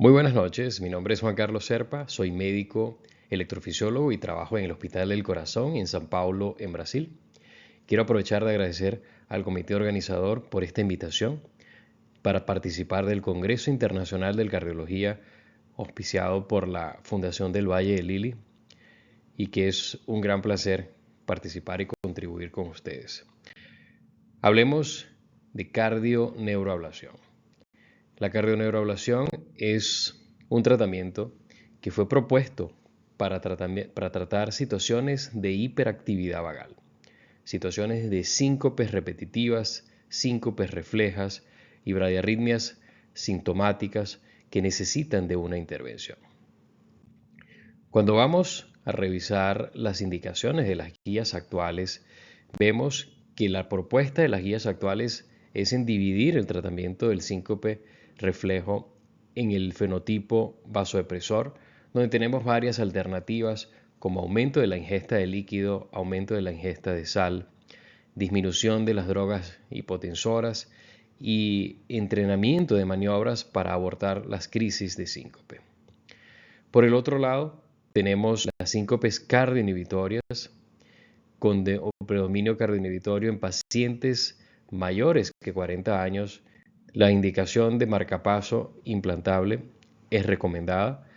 Muy buenas noches, mi nombre es Juan Carlos Serpa, soy médico electrofisiólogo y trabajo en el Hospital del Corazón en São Paulo, en Brasil. Quiero aprovechar de agradecer al comité organizador por esta invitación para participar del Congreso Internacional de Cardiología auspiciado por la Fundación del Valle de Lili y que es un gran placer participar y contribuir con ustedes. Hablemos de cardioneuroablación. La cardioneuroablación es un tratamiento que fue propuesto para tratar situaciones de hiperactividad vagal, situaciones de síncopes repetitivas, síncopes reflejas y bradiarritmias sintomáticas que necesitan de una intervención. Cuando vamos a revisar las indicaciones de las guías actuales, vemos que la propuesta de las guías actuales es en dividir el tratamiento del síncope reflejo en el fenotipo vasodepresor, donde tenemos varias alternativas como aumento de la ingesta de líquido, aumento de la ingesta de sal, disminución de las drogas hipotensoras y entrenamiento de maniobras para abordar las crisis de síncope. Por el otro lado, tenemos las síncopes cardioinhibitorias con predominio cardioinhibitorio en pacientes mayores que 40 años. La indicación de marcapaso implantable es recomendada,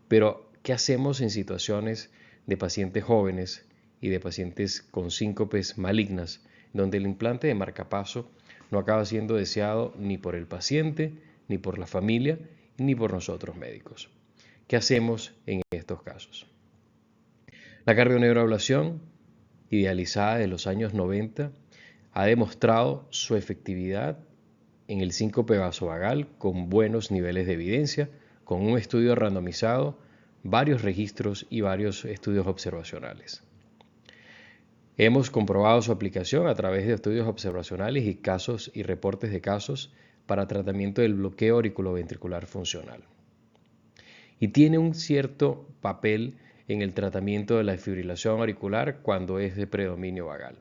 pero ¿qué hacemos en situaciones de pacientes jóvenes y de pacientes con síncopes malignas, donde el implante de marcapaso no acaba siendo deseado ni por el paciente, ni por la familia, ni por nosotros médicos? ¿Qué hacemos en estos casos? La cardioneuroablación, idealizada de los años 90, ha demostrado su efectividad en el síncope vasovagal con buenos niveles de evidencia, con un estudio randomizado, varios registros y varios estudios observacionales. Hemos comprobado su aplicación a través de estudios observacionales y casos y reportes de casos para tratamiento del bloqueo auriculoventricular funcional. Y tiene un cierto papel en el tratamiento de la fibrilación auricular cuando es de predominio vagal.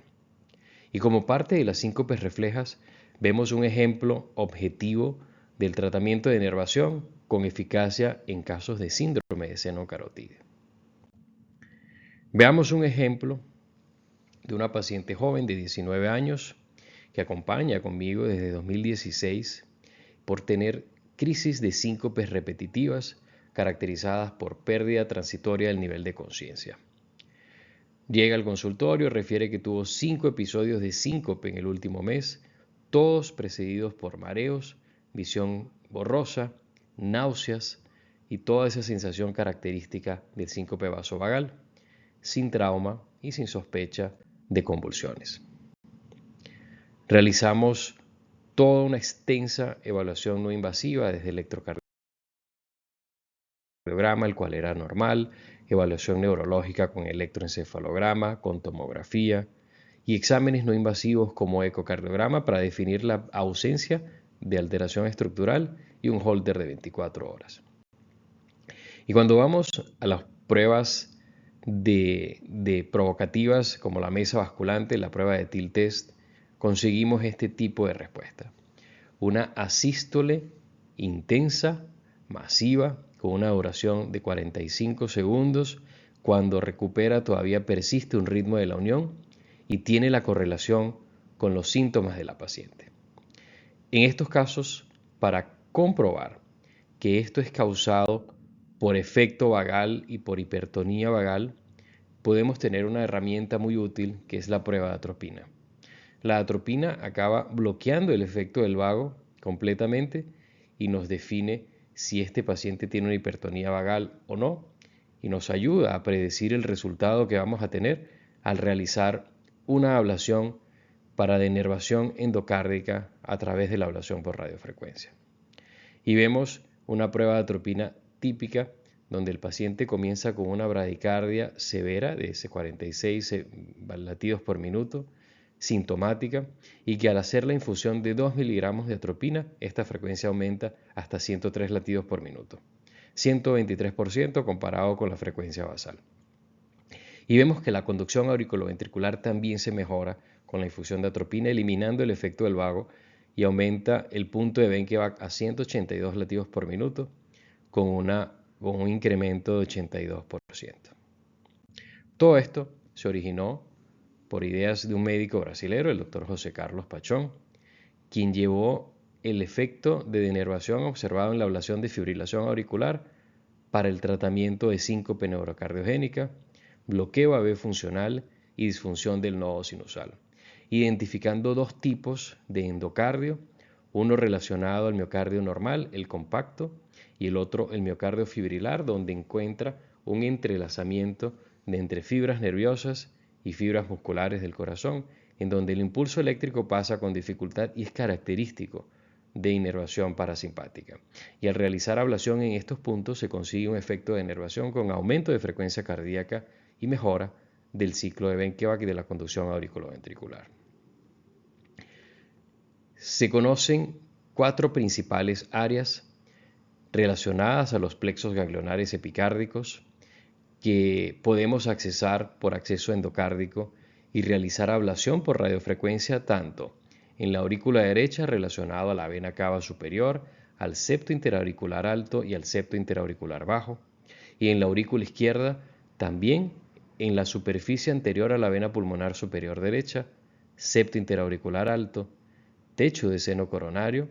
Y como parte de las síncopes reflejas, vemos un ejemplo objetivo del tratamiento de inervación con eficacia en casos de síndrome de seno carotídeo. Veamos un ejemplo de una paciente joven de 19 años que acompaña conmigo desde 2016 por tener crisis de síncopes repetitivas caracterizadas por pérdida transitoria del nivel de conciencia. Llega al consultorio y refiere que tuvo 5 episodios de síncope en el último mes, todos precedidos por mareos, visión borrosa, náuseas y toda esa sensación característica del síncope vasovagal, sin trauma y sin sospecha de convulsiones. Realizamos toda una extensa evaluación no invasiva desde electrocardiograma, el cual era normal, evaluación neurológica con electroencefalograma, con tomografía y exámenes no invasivos como ecocardiograma para definir la ausencia de alteración estructural y un holter de 24 horas. Y cuando vamos a las pruebas de provocativas como la mesa basculante, la prueba de TIL test, conseguimos este tipo de respuesta. Una asístole intensa, masiva, con una duración de 45 segundos, cuando recupera todavía persiste un ritmo de la unión y tiene la correlación con los síntomas de la paciente. En estos casos, para comprobar que esto es causado por efecto vagal y por hipertonía vagal, podemos tener una herramienta muy útil que es la prueba de atropina. La atropina acaba bloqueando el efecto del vago completamente y nos define si este paciente tiene una hipertonía vagal o no y nos ayuda a predecir el resultado que vamos a tener al realizar una ablación para denervación endocárdica a través de la ablación por radiofrecuencia. Y vemos una prueba de atropina típica donde el paciente comienza con una bradicardia severa de 46 latidos por minuto, sintomática, y que al hacer la infusión de 2 miligramos de atropina, esta frecuencia aumenta hasta 103 latidos por minuto, 123% comparado con la frecuencia basal. Y vemos que la conducción auriculoventricular también se mejora con la infusión de atropina, eliminando el efecto del vago, y aumenta el punto de Benkevac a 182 latidos por minuto, con un incremento de 82%. Todo esto se originó por ideas de un médico brasilero, el doctor José Carlos Pachón, quien llevó el efecto de denervación observado en la ablación de fibrilación auricular para el tratamiento de síncope neurocardiogénica, bloqueo AV funcional y disfunción del nodo sinusal, identificando dos tipos de endocardio, uno relacionado al miocardio normal, el compacto, y el otro el miocardio fibrilar, donde encuentra un entrelazamiento de entre fibras nerviosas y fibras musculares del corazón, en donde el impulso eléctrico pasa con dificultad y es característico de inervación parasimpática. Y al realizar ablación en estos puntos se consigue un efecto de inervación con aumento de frecuencia cardíaca y mejora del ciclo de Benkevac y de la conducción auriculoventricular. Se conocen 4 principales áreas relacionadas a los plexos ganglionares epicárdicos que podemos accesar por acceso endocárdico y realizar ablación por radiofrecuencia tanto en la aurícula derecha relacionado a la vena cava superior, al septo interauricular alto y al septo interauricular bajo, y en la aurícula izquierda también en la superficie anterior a la vena pulmonar superior derecha, septo interauricular alto, techo de seno coronario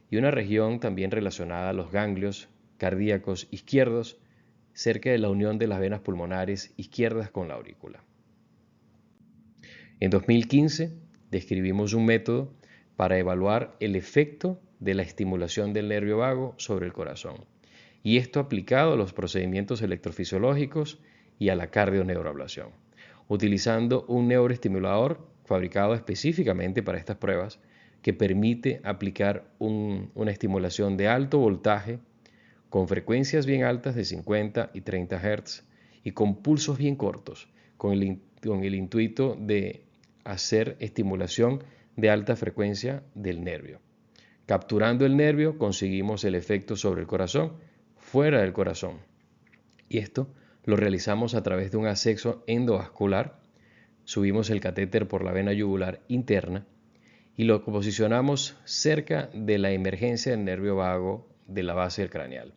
y una región también relacionada a los ganglios cardíacos izquierdos cerca de la unión de las venas pulmonares izquierdas con la aurícula. En 2015 describimos un método para evaluar el efecto de la estimulación del nervio vago sobre el corazón, y esto aplicado a los procedimientos electrofisiológicos y a la cardioneuroablación, utilizando un neuroestimulador fabricado específicamente para estas pruebas que permite aplicar una estimulación de alto voltaje con frecuencias bien altas de 50 y 30 Hz y con pulsos bien cortos, con el intuito de hacer estimulación de alta frecuencia del nervio. Capturando el nervio conseguimos el efecto sobre el corazón, fuera del corazón. Y esto lo realizamos a través de un acceso endovascular. Subimos el catéter por la vena yugular interna y lo posicionamos cerca de la emergencia del nervio vago de la base del craneal.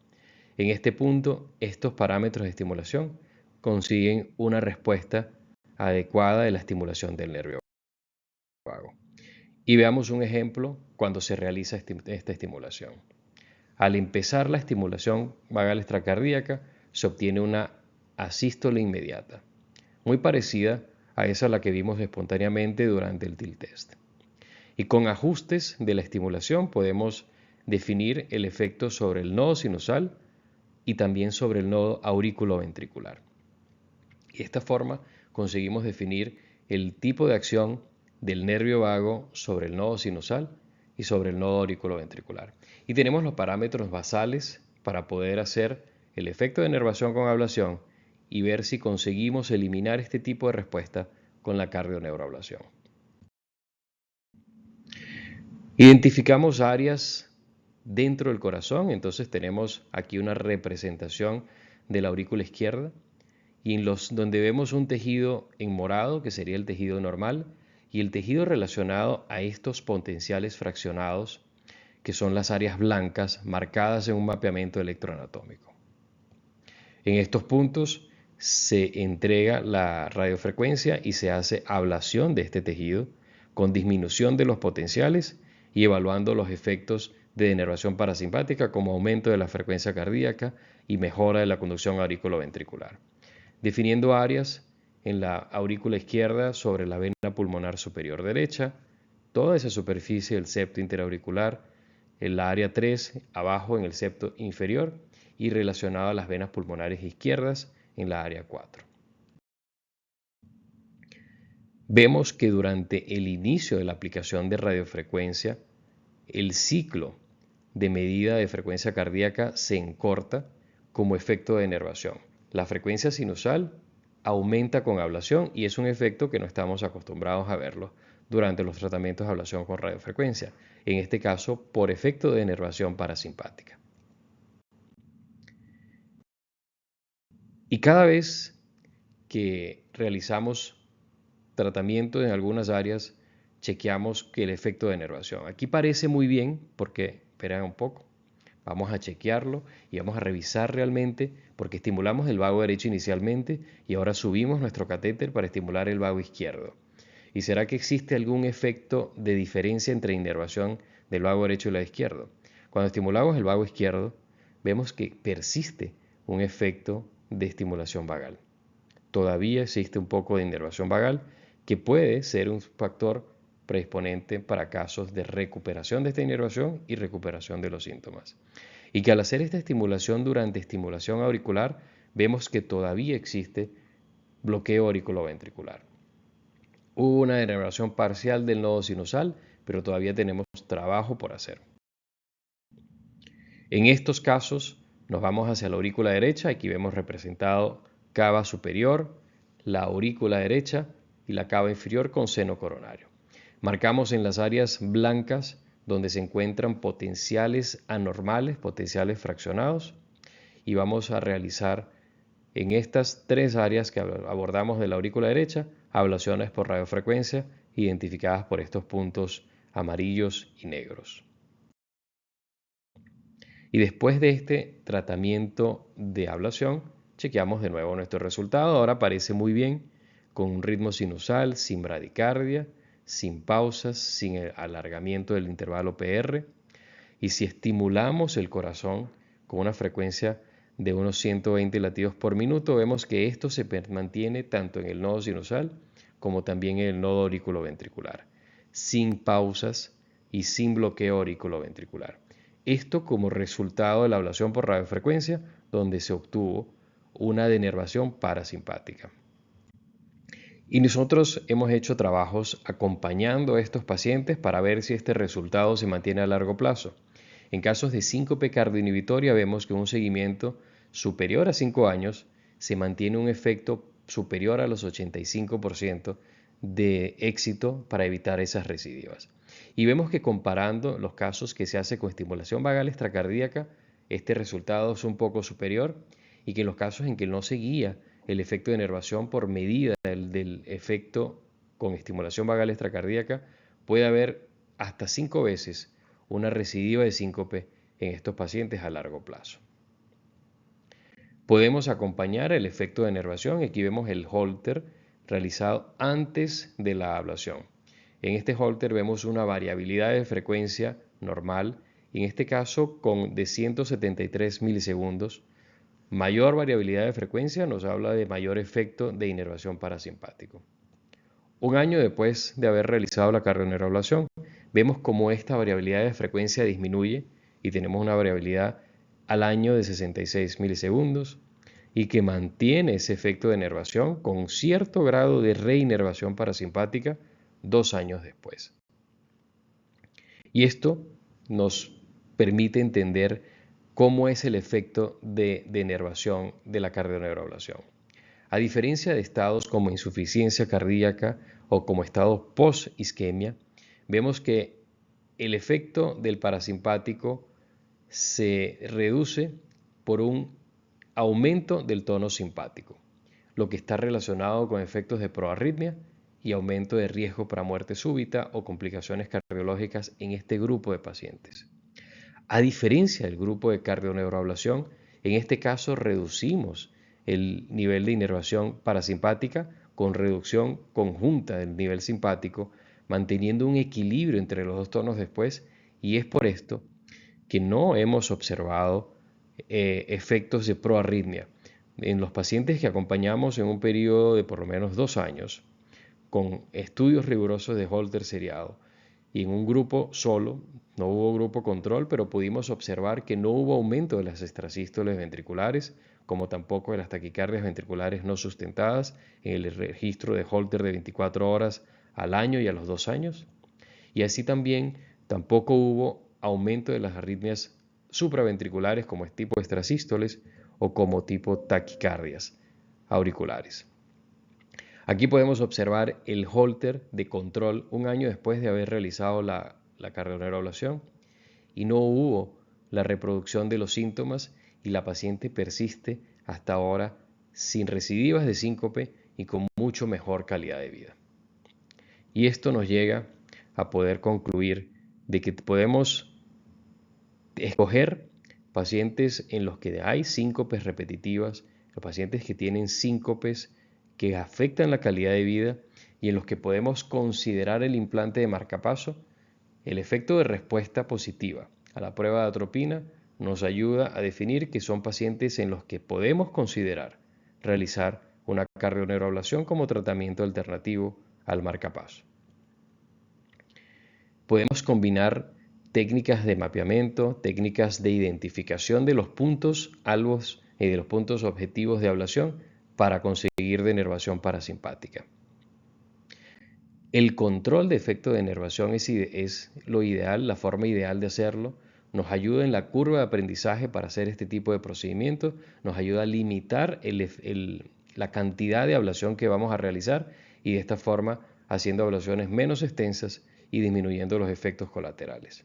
En este punto, estos parámetros de estimulación consiguen una respuesta adecuada de la estimulación del nervio vago. Y veamos un ejemplo cuando se realiza esta estimulación. Al empezar la estimulación vagal extracardíaca, se obtiene una asístole inmediata, muy parecida a esa a la que vimos espontáneamente durante el tilt test. Y con ajustes de la estimulación podemos definir el efecto sobre el nodo sinusal y también sobre el nodo aurículo-ventricular. Y de esta forma conseguimos definir el tipo de acción del nervio vago sobre el nodo sinusal y sobre el nodo aurículo-ventricular. Y tenemos los parámetros basales para poder hacer el efecto de inervación con ablación y ver si conseguimos eliminar este tipo de respuesta con la cardioneuroablación. Identificamos áreas dentro del corazón, entonces tenemos aquí una representación de la aurícula izquierda y en donde vemos un tejido en morado, que sería el tejido normal, y el tejido relacionado a estos potenciales fraccionados, que son las áreas blancas marcadas en un mapeamiento electroanatómico. En estos puntos se entrega la radiofrecuencia y se hace ablación de este tejido con disminución de los potenciales y evaluando los efectos de denervación parasimpática como aumento de la frecuencia cardíaca y mejora de la conducción aurículo-ventricular, definiendo áreas en la aurícula izquierda sobre la vena pulmonar superior derecha, toda esa superficie del septo interauricular, en la área 3 abajo en el septo inferior y relacionado a las venas pulmonares izquierdas en la área 4. Vemos que durante el inicio de la aplicación de radiofrecuencia, el ciclo de medida de frecuencia cardíaca se encorta como efecto de inervación. La frecuencia sinusal aumenta con ablación y es un efecto que no estamos acostumbrados a verlo durante los tratamientos de ablación con radiofrecuencia, en este caso por efecto de inervación parasimpática. Y cada vez que realizamos tratamiento en algunas áreas, chequeamos que el efecto de inervación. Aquí parece muy bien, porque, esperen un poco, vamos a chequearlo y vamos a revisar realmente porque estimulamos el vago derecho inicialmente y ahora subimos nuestro catéter para estimular el vago izquierdo. ¿Y será que existe algún efecto de diferencia entre inervación del vago derecho y el izquierdo? Cuando estimulamos el vago izquierdo, vemos que persiste un efecto de estimulación vagal. Todavía existe un poco de inervación vagal que puede ser un factor predisponente para casos de recuperación de esta inervación y recuperación de los síntomas. Y que al hacer esta estimulación durante estimulación auricular, vemos que todavía existe bloqueo auriculoventricular. Hubo una denervación parcial del nodo sinusal, pero todavía tenemos trabajo por hacer. En estos casos nos vamos hacia la aurícula derecha. Aquí vemos representado cava superior, la aurícula derecha y la cava inferior con seno coronario. Marcamos en las áreas blancas donde se encuentran potenciales anormales, potenciales fraccionados, y vamos a realizar en estas tres áreas que abordamos de la aurícula derecha ablaciones por radiofrecuencia identificadas por estos puntos amarillos y negros. Y después de este tratamiento de ablación, chequeamos de nuevo nuestro resultado. Ahora parece muy bien, con un ritmo sinusal, sin bradicardia, sin pausas, sin alargamiento del intervalo PR. Y si estimulamos el corazón con una frecuencia de unos 120 latidos por minuto, vemos que esto se mantiene tanto en el nodo sinusal como también en el nodo auriculoventricular, sin pausas y sin bloqueo auriculoventricular. Esto como resultado de la ablación por radiofrecuencia, donde se obtuvo una denervación parasimpática. Y nosotros hemos hecho trabajos acompañando a estos pacientes para ver si este resultado se mantiene a largo plazo. En casos de síncope cardioinhibitoria vemos que un seguimiento superior a 5 años se mantiene un efecto superior a los 85% de éxito para evitar esas recidivas. Y vemos que comparando los casos que se hace con estimulación vagal extracardíaca, este resultado es un poco superior, y que en los casos en que no se guía el efecto de inervación por medida del efecto con estimulación vagal extracardíaca, puede haber hasta 5 veces una recidiva de síncope en estos pacientes a largo plazo. Podemos acompañar el efecto de inervación. Aquí vemos el Holter realizado antes de la ablación. En este Holter vemos una variabilidad de frecuencia normal, y en este caso de 173 milisegundos. Mayor variabilidad de frecuencia nos habla de mayor efecto de inervación parasimpático. Un año después de haber realizado la cardioneurablación, vemos cómo esta variabilidad de frecuencia disminuye y tenemos una variabilidad al año de 66 milisegundos y que mantiene ese efecto de inervación con cierto grado de reinervación parasimpática 2 años después. Y esto nos permite entender cómo es el efecto de inervación de la cardioneurablación. A diferencia de estados como insuficiencia cardíaca o como estados post-isquemia, vemos que el efecto del parasimpático se reduce por un aumento del tono simpático, lo que está relacionado con efectos de proarritmia y aumento de riesgo para muerte súbita o complicaciones cardiológicas en este grupo de pacientes. A diferencia del grupo de cardioneuroablación, en este caso reducimos el nivel de inervación parasimpática con reducción conjunta del nivel simpático, manteniendo un equilibrio entre los dos tonos después, y es por esto que no hemos observado efectos de proarritmia en los pacientes que acompañamos en un periodo de por lo menos 2 años, con estudios rigurosos de Holter seriado. Y en un grupo solo, no hubo grupo control, pero pudimos observar que no hubo aumento de las extrasístoles ventriculares, como tampoco de las taquicardias ventriculares no sustentadas en el registro de Holter de 24 horas al año y a los 2 años. Y así también tampoco hubo aumento de las arritmias supraventriculares como tipo extrasístoles o como tipo taquicardias auriculares. Aquí podemos observar el Holter de control un año después de haber realizado la cardioneurablación, y no hubo la reproducción de los síntomas y la paciente persiste hasta ahora sin recidivas de síncope y con mucho mejor calidad de vida. Y esto nos llega a poder concluir de que podemos escoger pacientes en los que hay síncopes repetitivas, los pacientes que tienen síncopes que afectan la calidad de vida y en los que podemos considerar el implante de marcapaso, el efecto de respuesta positiva a la prueba de atropina nos ayuda a definir que son pacientes en los que podemos considerar realizar una cardioneuroablación como tratamiento alternativo al marcapaso. Podemos combinar técnicas de mapeamiento, técnicas de identificación de los puntos albos y de los puntos objetivos de ablación para conseguir denervación parasimpática. El control de efecto de denervación es lo ideal, la forma ideal de hacerlo. Nos ayuda en la curva de aprendizaje para hacer este tipo de procedimientos, nos ayuda a limitar la cantidad de ablación que vamos a realizar y de esta forma haciendo ablaciones menos extensas y disminuyendo los efectos colaterales.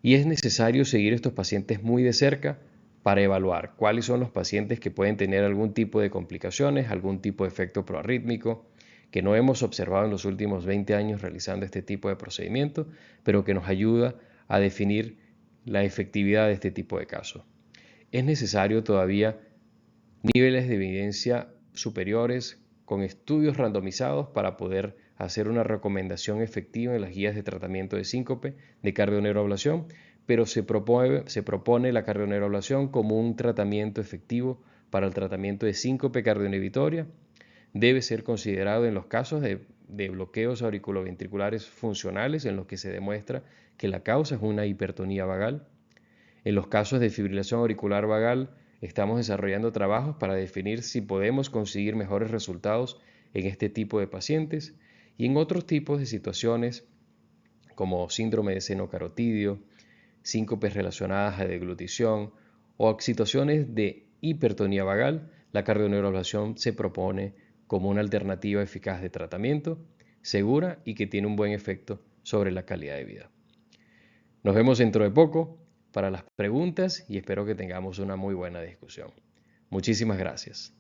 Y es necesario seguir estos pacientes muy de cerca para evaluar cuáles son los pacientes que pueden tener algún tipo de complicaciones, algún tipo de efecto proarrítmico, que no hemos observado en los últimos 20 años realizando este tipo de procedimiento, pero que nos ayuda a definir la efectividad de este tipo de casos. Es necesario todavía niveles de evidencia superiores con estudios randomizados para poder hacer una recomendación efectiva en las guías de tratamiento de síncope de cardioneuroablación, pero se propone la cardioneuroablación como un tratamiento efectivo para el tratamiento de síncope cardioinhibitoria. Debe ser considerado en los casos de bloqueos auriculoventriculares funcionales en los que se demuestra que la causa es una hipertonía vagal. En los casos de fibrilación auricular vagal estamos desarrollando trabajos para definir si podemos conseguir mejores resultados en este tipo de pacientes y en otros tipos de situaciones como síndrome de seno carotidio, síncopes relacionadas a deglutición o situaciones de hipertonía vagal, la cardioneuroablación se propone como una alternativa eficaz de tratamiento, segura y que tiene un buen efecto sobre la calidad de vida. Nos vemos dentro de poco para las preguntas y espero que tengamos una muy buena discusión. Muchísimas gracias.